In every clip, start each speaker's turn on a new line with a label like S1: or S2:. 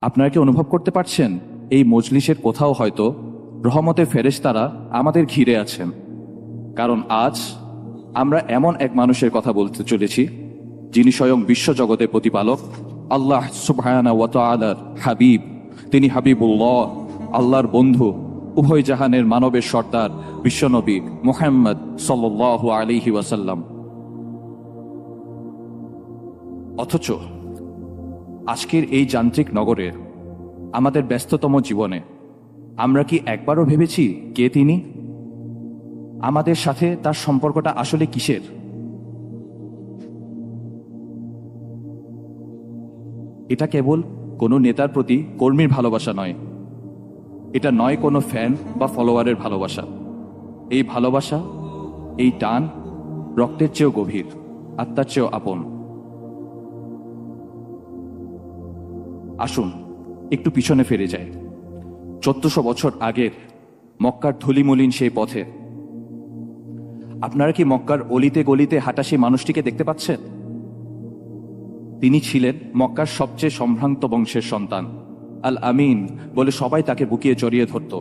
S1: আপনারা কি অনুভব করতে পারছেন এই মজলিসের কোথাও হয়তো রহমতের ফেরেশতারা আমাদের ঘিরে আছেন? কারণ আজ আমরা এমন এক মানুষের কথা বলতে চলেছি যিনি স্বয়ং বিশ্বজগতের প্রতিপালক, আল্লাহ সুবহানাহু ওয়া তাআলার হাবিব। তিনি হাবিবুল্লাহ, আল্লাহর বন্ধু, উভয় জাহানের মানবের সর্দার বিশ্বনবী মুহাম্মদ সাল্লাল্লাহু আলাইহি ওয়াসাল্লাম। অথচ আজকের এই যান্ত্রিক নগরে, আমাদের ব্যস্ততম জীবনে আমরা কি একবারও ভেবেছি কে তিনি? আমাদের সাথে তার সম্পর্কটা আসলে কিসের? এটা কেবল কোনো নেতার প্রতি কর্মীর ভালোবাসা নয়, এটা নয় কোনো ফ্যান বা ফলোয়ারের ভালোবাসা। এই ভালোবাসা, এই টান রক্তের চেয়েও গভীর, আত্মার চেয়েও আপন। আসুন একটু পিছনে ফিরে যায় 1400 বছর আগের মক্কার ধুলিমলিন সেই পথে। আপনারা কি মক্কার অলিতে গলিতে হাঁটা সেই মানুষটিকে দেখতে পাচ্ছেন? তিনি ছিলেন মক্কার সবচেয়ে সম্ভ্রান্ত বংশের সন্তান, আল আমিন বলে সবাই তাকে বুকিয়ে জড়িয়ে ধরত।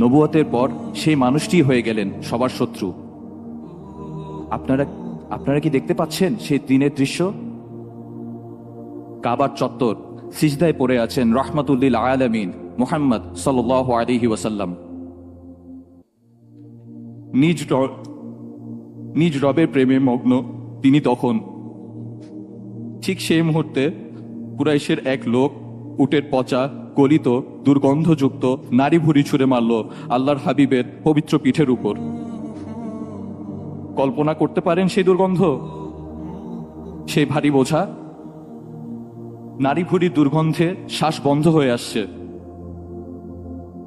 S1: নবুয়তের পর সেই মানুষটি হয়ে গেলেন সবার শত্রু। আপনারা কি দেখতে পাচ্ছেন সেই দিনের দৃশ্য? কাবার চত্বর, সিজদায় পড়ে আছেন রাহমাতুল আলামিন মুহাম্মদ সাল্লাল্লাহু আলাইহি ওয়াসাল্লাম। নিজ রবের প্রেমে মগ্ন তিনি তখন। ঠিক সেই মুহূর্তে কুরাইশের এক লোক উটের পচা, গলিত, দুর্গন্ধযুক্ত নারী ভুঁড়ি ছুঁড়ে মারল আল্লাহর হাবিবের পবিত্র পিঠের উপর। কল্পনা করতে পারেন সেই দুর্গন্ধ, সেই ভারী বোঝা? নারী ভুঁড়ির দুর্গন্ধে শ্বাস বন্ধ হয়ে আসছে,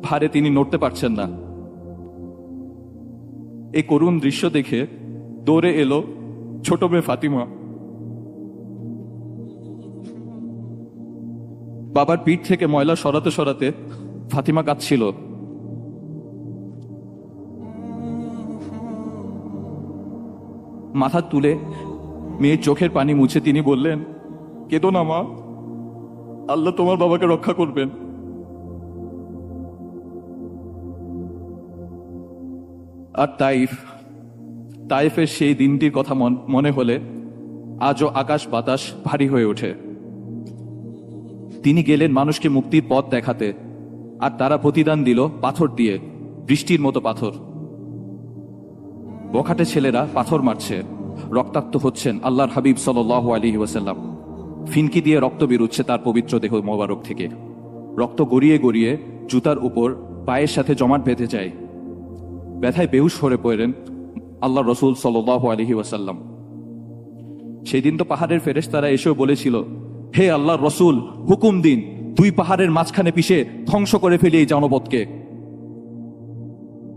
S1: ভারে তিনি নড়তে পারছেন না। এই করুণ দৃশ্য দেখে দৌড়ে এলো ছোট মেয়ে ফাতিমা। বাবার পিঠ থেকে ময়লা সরাতে সরাতে ফাতিমা কাঁদছিল। মাথা তুলে মেয়ের চোখের পানি মুছে তিনি বললেন, কেঁদো না মা, আল্লাহ তোমার বাবাকে রক্ষা করবেন। আর তাইফের সেই দিনটির কথা মনে হলে আজও আকাশ বাতাস ভারী হয়ে ওঠে। তিনি গেলেন মানুষকে মুক্তির পথ দেখাতে, আর তারা প্রতিদান দিল পাথর দিয়ে, বৃষ্টির মতো পাথর। বখাটে ছেলেরা পাথর মারছে, রক্তাক্ত হচ্ছেন আল্লাহর হাবিব সাল্লাল্লাহু আলাইহি ওয়াসাল্লাম। ফিনকি দিয়ে রক্ত বেরোচ্ছে তার পবিত্র দেহ মোবারক থেকে। রক্ত গড়িয়ে গড়িয়ে জুতার উপর পায়ের সাথে জমাট বেঁধে যায়। ব্যথায় বেহুশ হয়ে পড়েন আল্লাহ রসুল সাল্লাল্লাহু আলাইহি ওয়াসাল্লাম। সেই দিন তো পাহাড়ের ফেরেশতারা এসেও বলেছিল, হে আল্লাহর রসুল, হুকুম দিন, দুই পাহাড়ের মাঝখানে পিষে ধ্বংস করে ফেলি এই জনপদকে।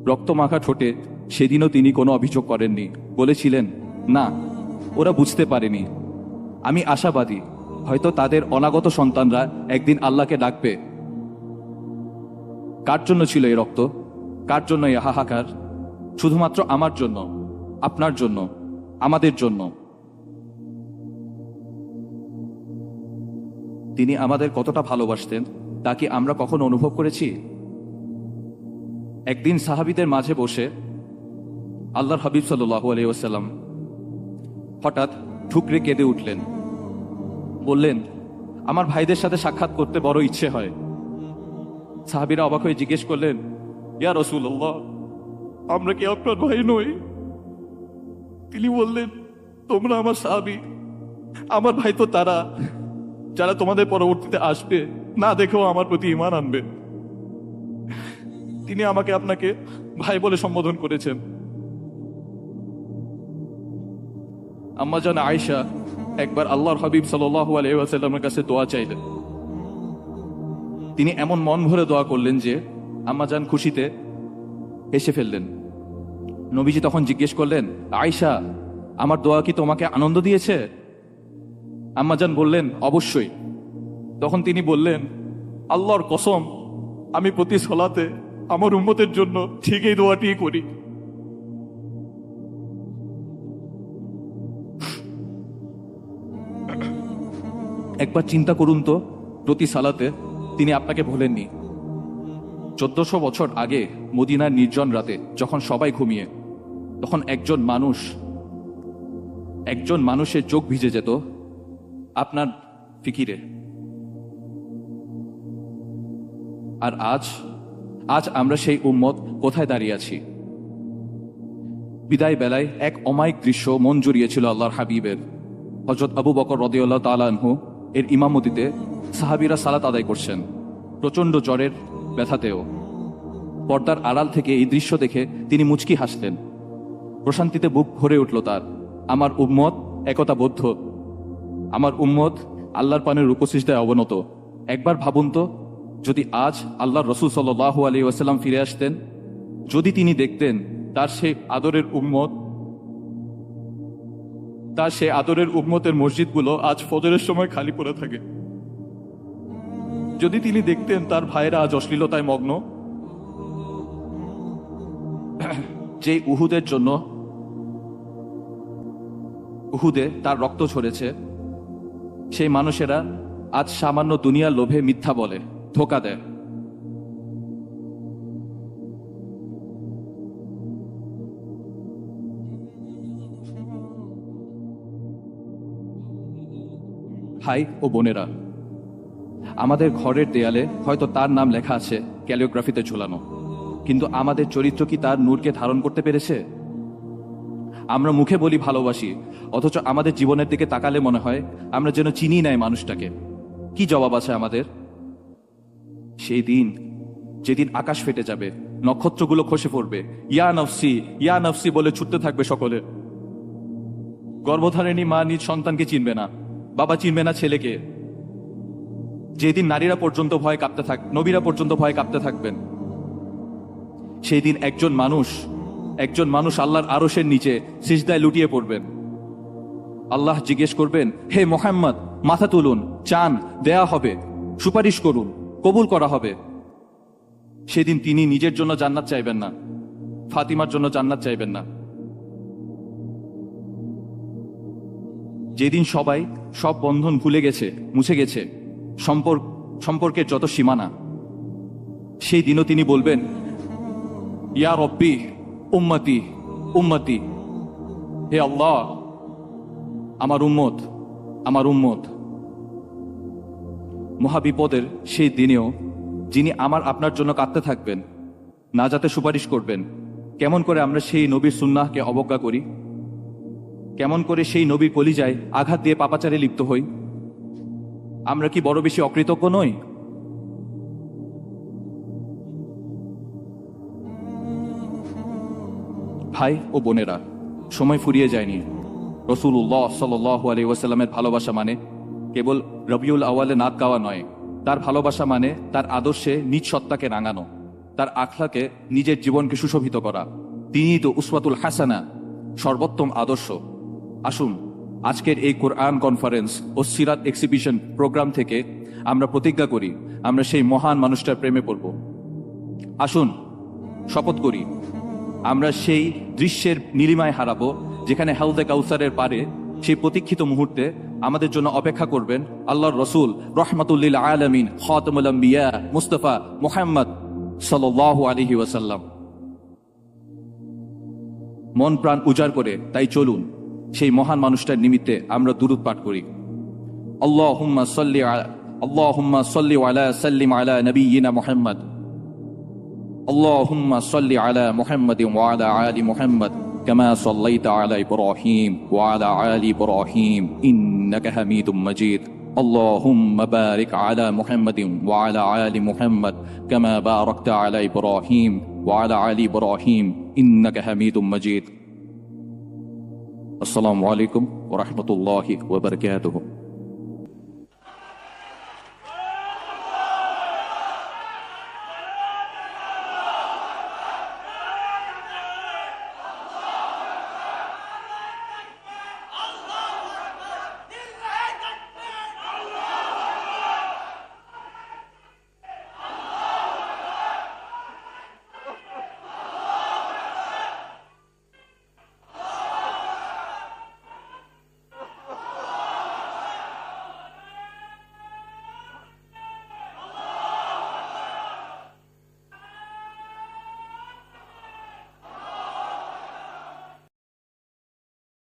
S1: রক্তমাখা ঠোঁটে সেদিনও তিনি কোনো অভিযোগ করেননি, বলেছিলেন, না, ওরা বুঝতে পারেনি। আমি আশাবাদী, হয়তো তাদের অনাগত সন্তানরা একদিন আল্লাহকে ডাকবে। কার জন্য ছিল এই রক্ত? কার জন্য এই হাহাকার? শুধুমাত্র আমার জন্য, আপনার জন্য, আমাদের জন্য। তিনি আমাদের কতটা ভালোবাসতেন তা কি আমরা কখনো অনুভব করেছি? একদিন সাহাবীদের মাঝে বসে আল্লাহর হাবিব সাল্লাল্লাহু আলাইহি ওয়াসাল্লাম হঠাৎ ঠুকরে কেঁদে উঠলেন। বললেন, আমার ভাইদের সাথে সাক্ষাৎ করতে বড় ইচ্ছে হয়। সাহাবীরা অবাক হয়ে জিজ্ঞেস করলেন, ইয়া রাসূলুল্লাহ, আমরা কি আপনার ভাই নই? তিনি বললেন, তোমরা আমার সাহাবী, আমার ভাই তো তারা যারা তোমাদের পরবর্তীতে আসবে, না দেখেও আমার প্রতি ঈমান আনবে। তিনি আমাকে আপনাকে ভাই বলে সম্বোধন করেছেন। আম্মাজান আয়েশা একবার আল্লাহর হাবিব সাল্লাল্লাহু আলাইহি ওয়াসাল্লামের কাছে দোয়া চাইলেন। তিনি এমন মন ভরে দোয়া করলেন যে আম্মাজান খুশিতে হেসে ফেললেন। নবীজি তখন জিজ্ঞেস করলেন, আয়েশা, আমার দোয়া কি তোমাকে আনন্দ দিয়েছে? আম্মাজান বললেন, অবশ্যই। তখন তিনি বললেন, আল্লাহর কসম, আমি প্রতি সলাতে আমার উম্মতের জন্য ঠিক এই দোয়াটি করি। একবার চিন্তা করুন তো, প্রতি সালাতে তিনি আপনাকে ভোলেননি। 1400 বছর আগে মদিনার নির্জন রাতে যখন সবাই ঘুমিয়ে, তখন একজন মানুষের চোখ ভিজে যেত আপনার ফিকিরে। আর আজ আমরা সেই উম্মত কোথায় দাঁড়িয়ে আছি? বিদায় বেলায় এক অমায়িক দৃশ্য মন জুড়িয়েছিল আল্লাহর হাবিবের। হযরত আবু বকর রাদিয়াল্লাহু তাআলা আনহু এর ইমামতিতে সাহাবীরা সালাত আদায় করছেন, প্রচণ্ড জ্বরের ব্যথাতেও। পর্দার আড়াল থেকে এই দৃশ্য দেখে তিনি মুচকি হাসলেন। প্রশান্তিতে বুক ভরে উঠল তার। আমার উম্মত একতাবদ্ধ, আমার উম্মত আল্লাহর পানের রূপসিজদায় অবনত। একবার ভাবুন তো, যদি আজ আল্লাহর রাসূল সাল্লাল্লাহু আলাইহি ওয়াসাল্লাম ফিরে আসতেন, যদি তিনি দেখতেন তার সেই আদরের উম্মতের মসজিদগুলো আজ ফজরের সময় খালি পড়ে থাকে, যদি তিনি দেখতেন তার ভাইয়েরা আজ অশ্লীলতায় মগ্ন, যে উহুদে তার রক্ত ঝরেছে, সেই মানুষেরা আজ সামান্য দুনিয়ার লোভে মিথ্যা বলে, ধোঁকা দেয়। ভাই ও বোনেরা, আমাদের ঘরের দেয়ালে হয়তো তার নাম লেখা আছে ক্যালিওগ্রাফিতে ঝুলানো, কিন্তু আমাদের চরিত্র কি তার নূরকে ধারণ করতে পেরেছে? আমরা মুখে বলি ভালোবাসি, অথচ আমাদের জীবনের দিকে তাকালে মনে হয় আমরা যেন চিনি নাই মানুষটাকে। কি জবাব আছে আমাদের? সেই দিন, যেদিন আকাশ ফেটে যাবে, নক্ষত্রগুলো খসে পড়বে, ইয়া নফসি ইয়া নফসি বলে ছুটতে থাকবে সকলে। গর্ভধারিণী মা নিজ সন্তানকে চিনবে না, বাবা চিনবে না ছেলেকে। যেদিন নবীরা পর্যন্ত ভয় কাঁপতে থাকবেন, সেই দিন একজন মানুষ আল্লাহর আরশের নিচে সিজদায় লুটিয়ে পড়বেন। আল্লাহ জিজ্ঞেস করবেন, হে মুহাম্মদ, মাথা তুলুন, চান দেয়া হবে, সুপারিশ করুন, কবুল করা হবে। সেদিন তিনি নিজের জন্য জান্নাত চাইবেন না, ফাতিমার জন্য জান্নাত চাইবেন না। যেদিন সবাই সব বন্ধন ভুলে গেছে, মুছে গেছে, সম্পর্কের যত সীমানা, সেই দিনও তিনি বলবেন, ইয়া রব্বি উম্মতি উম্মতি, হে আল্লাহ আমার উম্মত। মহাবিপদের সেই দিনেও যিনি আমার আপনার জন্য কাঁদতে থাকবেন, না যাতে সুপারিশ করবেন, কেমন করে আমরা সেই নবীর সুন্নাহকে অবজ্ঞা করি? কেমন করে সেই নবীর কলিজায় আঘাত দিয়ে পাপাচারে লিপ্ত হই? আমরা কি বড় বেশি অকৃতজ্ঞ নই? ভাই ও বোনেরা, সময় ফুরিয়ে যায়নি। রাসূলুল্লাহ সাল্লাল্লাহু আলাইহি ওয়াসাল্লামের ভালোবাসা মানে কেবল রবিউল আউয়ালে নাত গাওয়া নয়। তার ভালোবাসা মানে তার আদর্শে নিজ সত্তাকে রাঙানো, তার আখলাকে, নিজের জীবনকে সুশোভিত করা। তিনিই তো উসওয়াতুল হাসানা, সর্বোত্তম আদর্শ। আসুন, আজকের এই কোরআন কনফারেন্স ও সিরাত এক্সিবিশন প্রোগ্রাম থেকে আমরা প্রতিজ্ঞা করি, আমরা সেই মহান মানুষটার প্রেমে পড়ব। আসুন, শপথ করি, আমরা সেই দৃশ্যের নীলিমায় হারাবো যেখানে হাউজে কাউসারের পারে সেই প্রতীক্ষিত মুহূর্তে আমাদের জন্য অপেক্ষা করবেন আল্লাহর রসুল রহমাতুল লিল আলামিন খাতামুল আম্বিয়া মুস্তাফা মুহাম্মদ সাল্লাল্লাহু আলাইহি ওয়াসাল্লাম। মন প্রাণ উজাড় করে তাই চলুন সেই মহান মানুষটার নিমিত্তে আমরা দুরূদ পাঠ করি। আল্লাহুম্মা সাল্লি আলা সাল্লিম আলা নবিয়িনা মুহাম্মদ। اللهم صل على محمد وعلى آل محمد كما صليت على إبراهيم وعلى آل إبراهيم إنك حميد مجيد. اللهم بارك على محمد وعلى آل محمد كما باركت على إبراهيم وعلى آل إبراهيم إنك حميد مجيد. السلام عليكم ورحمة الله وبركاته.